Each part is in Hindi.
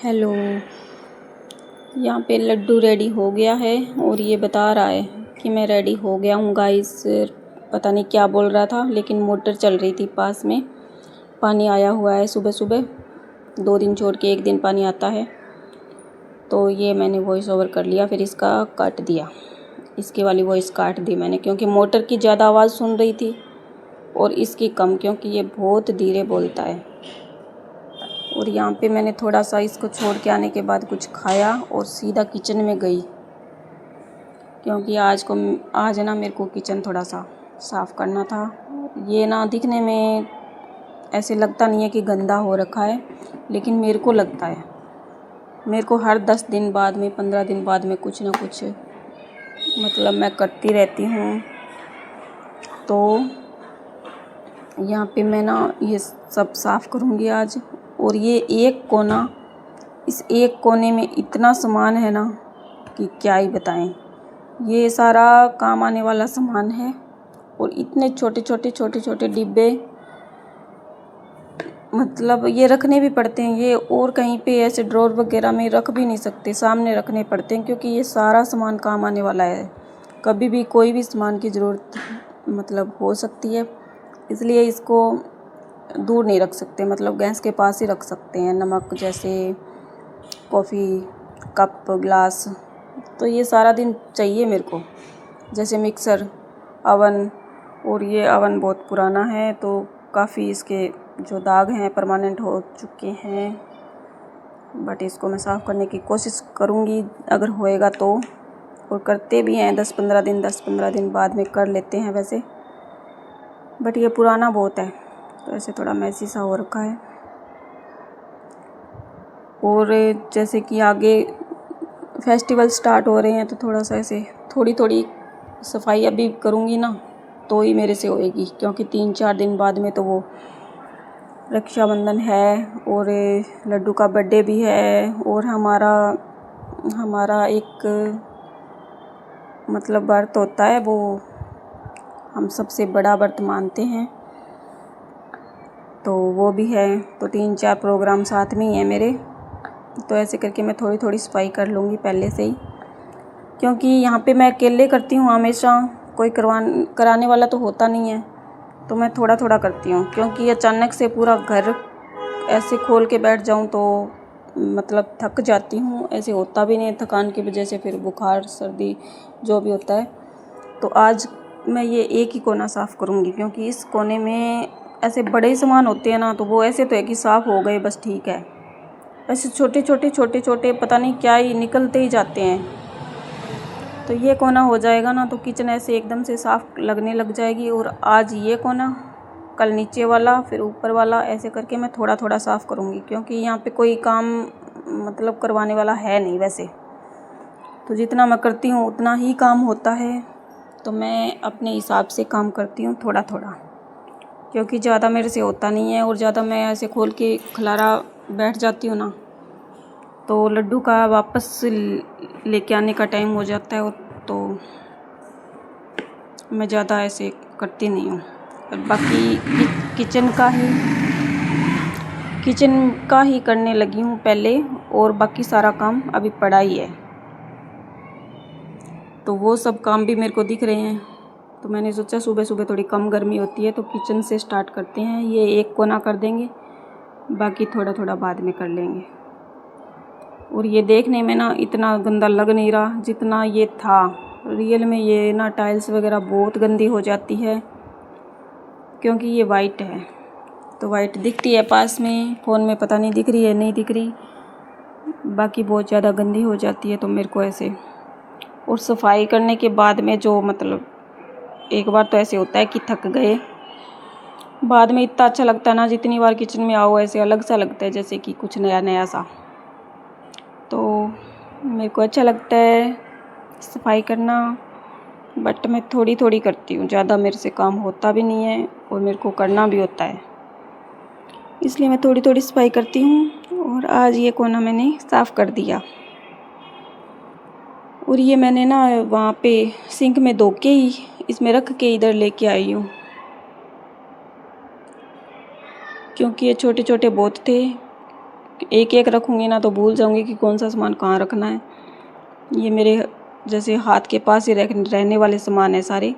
हेलो। यहाँ पे लड्डू रेडी हो गया है और ये बता रहा है कि मैं रेडी हो गया हूँ गाइस। पता नहीं क्या बोल रहा था, लेकिन मोटर चल रही थी पास में। पानी आया हुआ है सुबह सुबह, 2 दिन छोड़ के 1 दिन पानी आता है। तो ये मैंने वॉइस ओवर कर लिया, फिर इसका काट दिया, इसकी वाली वॉइस काट दी मैंने, क्योंकि मोटर की ज़्यादा आवाज़ सुन रही थी और इसकी कम, क्योंकि ये बहुत धीरे बोलता है। और यहाँ पे मैंने थोड़ा सा इसको छोड़ के आने के बाद कुछ खाया और सीधा किचन में गई, क्योंकि आज ना मेरे को किचन थोड़ा सा साफ़ करना था। ये ना दिखने में ऐसे लगता नहीं है कि गंदा हो रखा है, लेकिन मेरे को लगता है, मेरे को हर 10 दिन बाद में 15 दिन बाद में कुछ ना कुछ मतलब मैं करती रहती हूँ। तो यहाँ पे मैं ना ये सब साफ़ करूँगी आज। और ये एक कोना, इस एक कोने में इतना सामान है ना कि क्या ही बताएं। ये सारा काम आने वाला सामान है और इतने छोटे छोटे डिब्बे, मतलब ये रखने भी पड़ते हैं। ये और कहीं पे ऐसे ड्रॉर वगैरह में रख भी नहीं सकते, सामने रखने पड़ते हैं, क्योंकि ये सारा सामान काम आने वाला है। कभी भी कोई भी सामान की ज़रूरत मतलब हो सकती है, इसलिए इसको दूर नहीं रख सकते, मतलब गैस के पास ही रख सकते हैं। नमक जैसे कॉफ़ी कप ग्लास, तो ये सारा दिन चाहिए मेरे को। जैसे मिक्सर, अवन, और ये अवन बहुत पुराना है तो काफ़ी इसके जो दाग हैं परमानेंट हो चुके हैं, बट इसको मैं साफ़ करने की कोशिश करूँगी अगर होएगा तो। और करते भी हैं 10-15 दिन बाद में कर लेते हैं वैसे, बट ये पुराना बहुत है तो ऐसे थोड़ा मैसी सा हो रखा है। और जैसे कि आगे फेस्टिवल स्टार्ट हो रहे हैं तो थोड़ा सा ऐसे थोड़ी सफाई अभी करूँगी ना तो ही मेरे से होएगी, क्योंकि 3-4 दिन बाद में तो वो रक्षाबंधन है और लड्डू का बर्थडे भी है। और हमारा एक मतलब व्रत होता है, वो हम सबसे बड़ा व्रत मानते हैं, तो वो भी है। तो 3-4 प्रोग्राम साथ में ही हैं मेरे, तो ऐसे करके मैं थोड़ी सफाई कर लूँगी पहले से ही, क्योंकि यहाँ पे मैं अकेले करती हूँ हमेशा, कोई कराने वाला तो होता नहीं है, तो मैं थोड़ा करती हूँ। क्योंकि अचानक से पूरा घर ऐसे खोल के बैठ जाऊँ तो मतलब थक जाती हूँ, ऐसे होता भी नहीं है, थकान की वजह से फिर बुखार सर्दी जो भी होता है। तो आज मैं ये एक ही कोना साफ़ करूँगी, क्योंकि इस कोने में ऐसे बड़े सामान होते हैं ना, तो वो ऐसे तो है कि साफ़ हो गए बस ठीक है, ऐसे छोटे पता नहीं क्या ही निकलते ही जाते हैं। तो ये कोना हो जाएगा ना तो किचन ऐसे एकदम से साफ़ लगने लग जाएगी। और आज ये कोना, कल नीचे वाला, फिर ऊपर वाला, ऐसे करके मैं थोड़ा साफ़ करूँगी, क्योंकि यहाँ पे कोई काम मतलब करवाने वाला है नहीं वैसे, तो जितना मैं करती हूँ उतना ही काम होता है। तो मैं अपने हिसाब से काम करती हूँ थोड़ा, क्योंकि ज़्यादा मेरे से होता नहीं है। और ज़्यादा मैं ऐसे खोल के खलारा बैठ जाती हूँ ना तो लड्डू का वापस लेके आने का टाइम हो जाता है, और तो मैं ज़्यादा ऐसे करती नहीं हूँ। और बाकी किचन का ही करने लगी हूँ पहले, और बाकी सारा काम अभी पड़ा ही है, तो वो सब काम भी मेरे को दिख रहे हैं। तो मैंने सोचा सुबह थोड़ी कम गर्मी होती है तो किचन से स्टार्ट करते हैं। ये एक कोना कर देंगे, बाकी थोड़ा बाद में कर लेंगे। और ये देखने में ना इतना गंदा लग नहीं रहा जितना ये था रियल में। ये ना टाइल्स वगैरह बहुत गंदी हो जाती है, क्योंकि ये वाइट है, तो वाइट दिखती है पास में, फ़ोन में पता नहीं दिख रही है नहीं दिख रही, बाकी बहुत ज़्यादा गंदी हो जाती है। तो मेरे को ऐसे, और सफाई करने के बाद में जो मतलब एक बार तो ऐसे होता है कि थक गए, बाद में इतना अच्छा लगता है ना, जितनी बार किचन में आओ ऐसे अलग सा लगता है जैसे कि कुछ नया सा। तो मेरे को अच्छा लगता है सफाई करना, बट मैं थोड़ी करती हूँ, ज़्यादा मेरे से काम होता भी नहीं है और मेरे को करना भी होता है, इसलिए मैं थोड़ी सफाई करती हूँ। और आज ये कोना मैंने साफ़ कर दिया। और ये मैंने ना वहाँ पे सिंक में धो के ही इसमें रख के इधर लेके आई हूँ, क्योंकि ये छोटे बहुत थे, एक एक रखूँगी ना तो भूल जाऊँगी कि कौन सा सामान कहाँ रखना है। ये मेरे जैसे हाथ के पास ही रहने वाले सामान है सारे।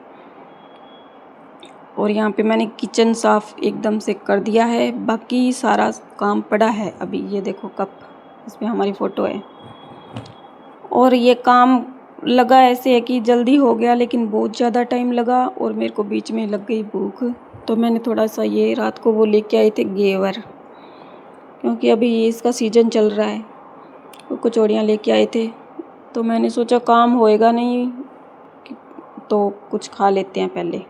और यहाँ पे मैंने किचन साफ़ एकदम से कर दिया है, बाकी सारा काम पड़ा है अभी। ये देखो कप, इसमें हमारी फ़ोटो है। और ये काम लगा ऐसे है कि जल्दी हो गया, लेकिन बहुत ज़्यादा टाइम लगा और मेरे को बीच में लग गई भूख। तो मैंने थोड़ा सा ये रात को वो लेके आए थे घेवर, क्योंकि अभी ये इसका सीज़न चल रहा है। वो कचौड़ियाँ लेके आए थे, तो मैंने सोचा काम होएगा नहीं तो कुछ खा लेते हैं पहले।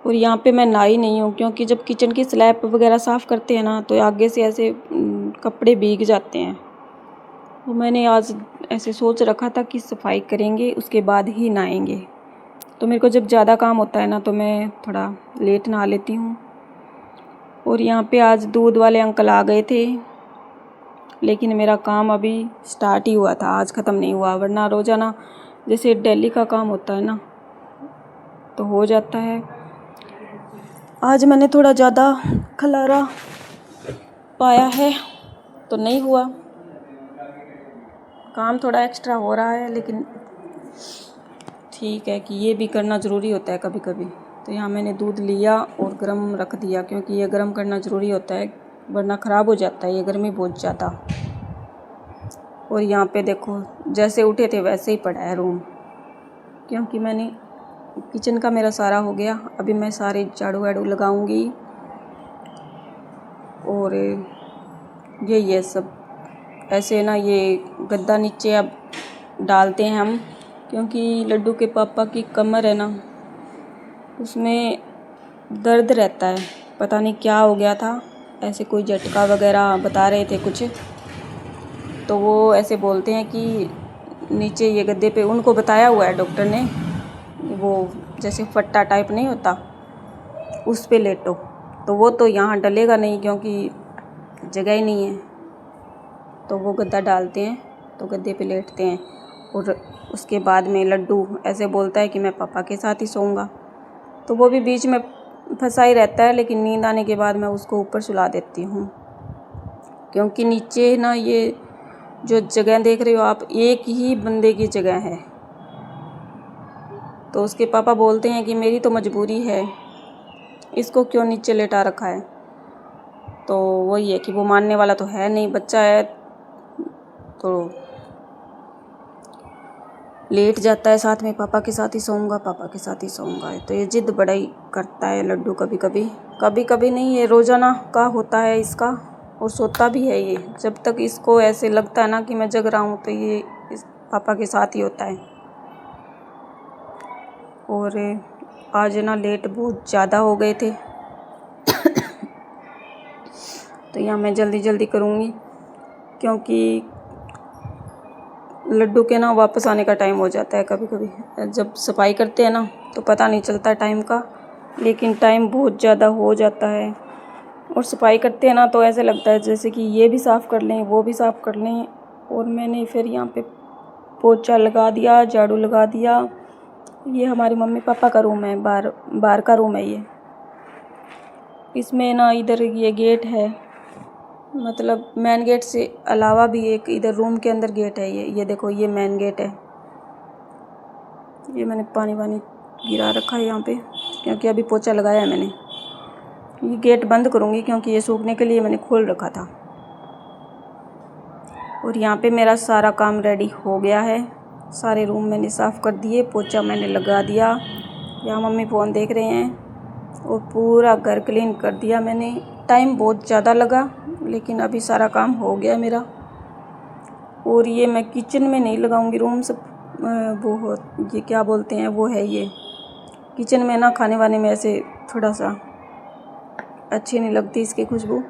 और यहाँ पे मैं नहाई नहीं हूँ, क्योंकि जब किचन की स्लैब वगैरह साफ़ करते हैं ना तो आगे से ऐसे कपड़े भीग जाते हैं। तो मैंने आज ऐसे सोच रखा था कि सफाई करेंगे उसके बाद ही नहाएंगे। तो मेरे को जब ज़्यादा काम होता है ना तो मैं थोड़ा लेट नहा लेती हूँ। और यहाँ पे आज दूध वाले अंकल आ गए थे, लेकिन मेरा काम अभी स्टार्ट ही हुआ था, आज ख़त्म नहीं हुआ। वरना रोज़ाना जैसे डेली का काम होता है ना तो हो जाता है। आज मैंने थोड़ा ज़्यादा खलारा पाया है तो नहीं हुआ, काम थोड़ा एक्स्ट्रा हो रहा है, लेकिन ठीक है कि ये भी करना ज़रूरी होता है कभी कभी। तो यहाँ मैंने दूध लिया और गर्म रख दिया, क्योंकि ये गर्म करना ज़रूरी होता है, वरना ख़राब हो जाता है, ये गर्मी बहुत ज़्यादा। और यहाँ पे देखो जैसे उठे थे वैसे ही पड़ा है रूम, क्योंकि मैंने किचन का मेरा सारा हो गया। अभी मैं सारे झाड़ू वाड़ू लगाऊंगी। और ये सब ऐसे ना, ये गद्दा नीचे अब डालते हैं हम, क्योंकि लड्डू के पापा की कमर है ना, उसमें दर्द रहता है, पता नहीं क्या हो गया था, ऐसे कोई झटका वगैरह बता रहे थे कुछ। तो वो ऐसे बोलते हैं कि नीचे ये गद्दे पे, उनको बताया हुआ है डॉक्टर ने, वो जैसे फट्टा टाइप नहीं होता उस पे लेटो। तो वो तो यहाँ डलेगा नहीं, क्योंकि जगह ही नहीं है। तो वो गद्दा डालते हैं तो गद्दे पे लेटते हैं। और उसके बाद में लड्डू ऐसे बोलता है कि मैं पापा के साथ ही सोऊंगा। तो वो भी बीच में फंसा ही रहता है, लेकिन नींद आने के बाद मैं उसको ऊपर सुला देती हूँ, क्योंकि नीचे ना ये जो जगह देख रहे हो आप, एक ही बंदे की जगह है। तो उसके पापा बोलते हैं कि मेरी तो मजबूरी है, इसको क्यों नीचे लेटा रखा है। तो वही है कि वो मानने वाला तो है नहीं, बच्चा है तो लेट जाता है साथ में, पापा के साथ ही सोऊंगा, पापा के साथ ही सोऊंगा। तो ये जिद बड़ा ही करता है लड्डू, कभी कभी नहीं, ये रोज़ाना का होता है इसका। और सोता भी है ये, जब तक इसको ऐसे लगता है ना कि मैं जग रहा हूँ तो ये इस पापा के साथ ही होता है। और आज ना लेट बहुत ज़्यादा हो गए थे तो यहाँ मैं जल्दी जल्दी करूँगी, क्योंकि लड्डू के ना वापस आने का टाइम हो जाता है कभी कभी। जब सफाई करते हैं ना तो पता नहीं चलता टाइम का, लेकिन टाइम बहुत ज़्यादा हो जाता है। और सफाई करते हैं ना तो ऐसे लगता है जैसे कि ये भी साफ़ कर लें, वो भी साफ़ कर लें। और मैंने फिर यहाँ पे पोछा लगा दिया, झाड़ू लगा दिया। ये हमारे मम्मी पापा का रूम है, बाहर का रूम है ये। इसमें ना इधर ये गेट है, मतलब मेन गेट से अलावा भी एक इधर रूम के अंदर गेट है। ये देखो, ये मेन गेट है। ये मैंने पानी वानी गिरा रखा है यहाँ पे, क्योंकि अभी पोछा लगाया है मैंने। ये गेट बंद करूँगी, क्योंकि ये सूखने के लिए मैंने खोल रखा था। और यहाँ पे मेरा सारा काम रेडी हो गया है, सारे रूम मैंने साफ़ कर दिए, पोछा मैंने लगा दिया। यहाँ मम्मी फ़ोन देख रहे हैं। और पूरा घर क्लीन कर दिया मैंने। टाइम बहुत ज़्यादा लगा, लेकिन अभी सारा काम हो गया मेरा। और ये मैं किचन में नहीं लगाऊंगी, रूम सब वो ये क्या बोलते हैं, वो है ये किचन में ना, खाने वाने में ऐसे थोड़ा सा अच्छी नहीं लगती इसकी खुशबू।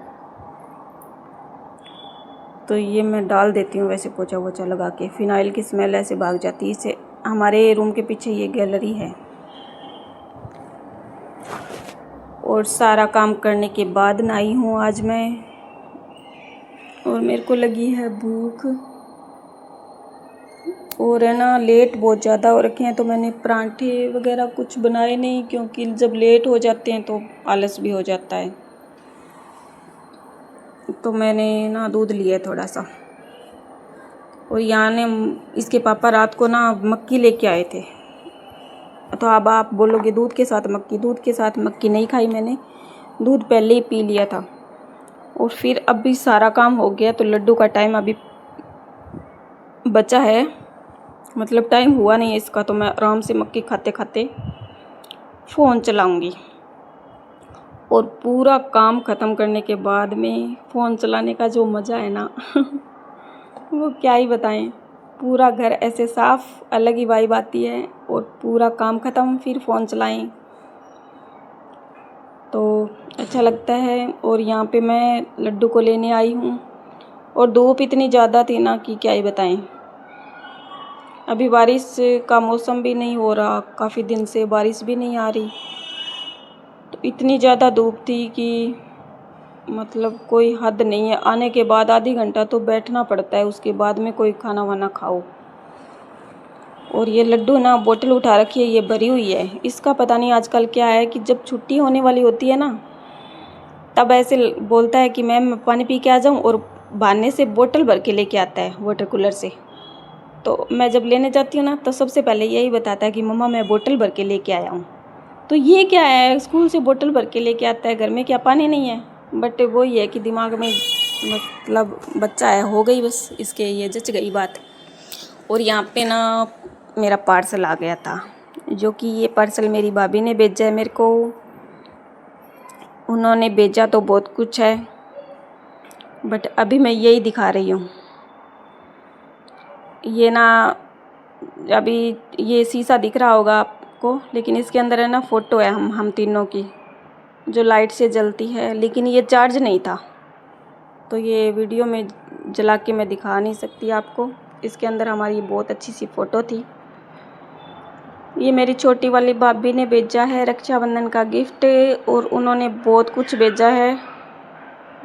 तो ये मैं डाल देती हूँ वैसे पोछा वोछा लगा के, फिनाइल की स्मेल ऐसे भाग जाती है इससे। हमारे रूम के पीछे ये गैलरी है। और सारा काम करने के बाद नहाई हूँ आज मैं, और मेरे को लगी है भूख। और है ना, लेट बहुत ज़्यादा हो रखे हैं, तो मैंने परांठे वगैरह कुछ बनाए नहीं, क्योंकि जब लेट हो जाते हैं तो आलस भी हो जाता है। तो मैंने ना दूध लिया थोड़ा सा, और यहाँ ने इसके पापा रात को ना मक्की लेके आए थे। तो अब आप बोलोगे दूध के साथ मक्की नहीं खाई मैंने, दूध पहले ही पी लिया था। और फिर अभी सारा काम हो गया तो लड्डू का टाइम अभी बचा है, मतलब टाइम हुआ नहीं है इसका, तो मैं आराम से मक्की खाते खाते फ़ोन चलाऊंगी। और पूरा काम ख़त्म करने के बाद में फ़ोन चलाने का जो मज़ा है ना वो क्या ही बताएं। पूरा घर ऐसे साफ़, अलग ही वाइब आती है, और पूरा काम ख़त्म फिर फ़ोन चलाएं तो अच्छा लगता है। और यहाँ पे मैं लड्डू को लेने आई हूँ, और धूप इतनी ज़्यादा थी ना कि क्या ही बताएं। अभी बारिश का मौसम भी नहीं हो रहा, काफ़ी दिन से बारिश भी नहीं आ रही, तो इतनी ज़्यादा धूप थी कि मतलब कोई हद नहीं है। आने के बाद आधी घंटा तो बैठना पड़ता है, उसके बाद में कोई खाना वाना खाओ। और ये लड्डू ना बोतल उठा रखी है, ये भरी हुई है। इसका पता नहीं आजकल क्या है कि जब छुट्टी होने वाली होती है ना, तब ऐसे बोलता है कि मैम मैं पानी पी के आ जाऊँ, और बहाने से बोतल भर के लेके आता है वाटर कूलर से। तो मैं जब लेने जाती हूँ ना, तो सबसे पहले यही बताता है कि मम्मा मैं बोतल भर के लेके आया हूँ। तो ये क्या है, स्कूल से बोतल भर के लेके आता है, घर में क्या पानी नहीं है? बट वही है कि दिमाग में मतलब बच्चा है, हो गई बस इसके, ये जच गई बात। और यहाँ पे ना मेरा पार्सल आ गया था, जो कि ये पार्सल मेरी भाभी ने भेजा है मेरे को। उन्होंने भेजा तो बहुत कुछ है, बट अभी मैं यही दिखा रही हूँ। ये ना अभी ये शीशा दिख रहा होगा आपको, लेकिन इसके अंदर है ना फ़ोटो है हम तीनों की, जो लाइट से जलती है। लेकिन ये चार्ज नहीं था, तो ये वीडियो में जला के मैं दिखा नहीं सकती आपको। इसके अंदर हमारी बहुत अच्छी सी फ़ोटो थी। ये मेरी छोटी वाली भाभी ने भेजा है रक्षाबंधन का गिफ्ट, और उन्होंने बहुत कुछ भेजा है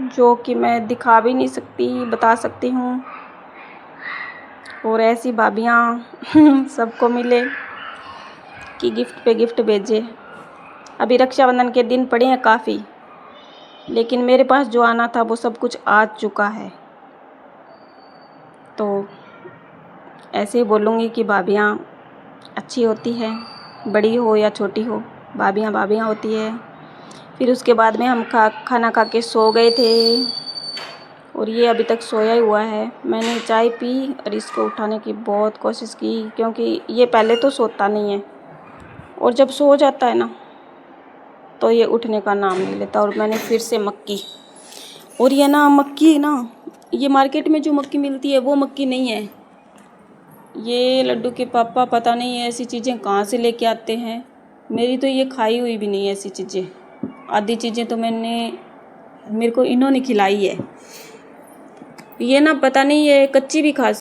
जो कि मैं दिखा भी नहीं सकती, बता सकती हूँ। और ऐसी भाभियाँ सबको मिले कि गिफ्ट पे गिफ्ट भेजे। अभी रक्षाबंधन के दिन पड़े हैं काफ़ी, लेकिन मेरे पास जो आना था वो सब कुछ आ चुका है। तो ऐसे ही बोलूँगी कि भाभियाँ अच्छी होती है, बड़ी हो या छोटी हो, भाभियाँ भाभियाँ होती है। फिर उसके बाद में हम खाना खा के सो गए थे, और ये अभी तक सोया ही हुआ है। मैंने चाय पी और इसको उठाने की बहुत कोशिश की, क्योंकि ये पहले तो सोता नहीं है, और जब सो जाता है ना तो ये उठने का नाम नहीं लेता। और मैंने फिर से मक्की, और ये ना मक्की ना, ये मार्केट में जो मक्की मिलती है वो मक्की नहीं है। ये लड्डू के पापा पता नहीं ऐसी चीज़ें कहाँ से लेके आते हैं। मेरी तो ये खाई हुई भी नहीं है ऐसी चीज़ें। आधी चीज़ें तो मेरे को इन्होंने खिलाई है। ये ना पता नहीं ये कच्ची भी खा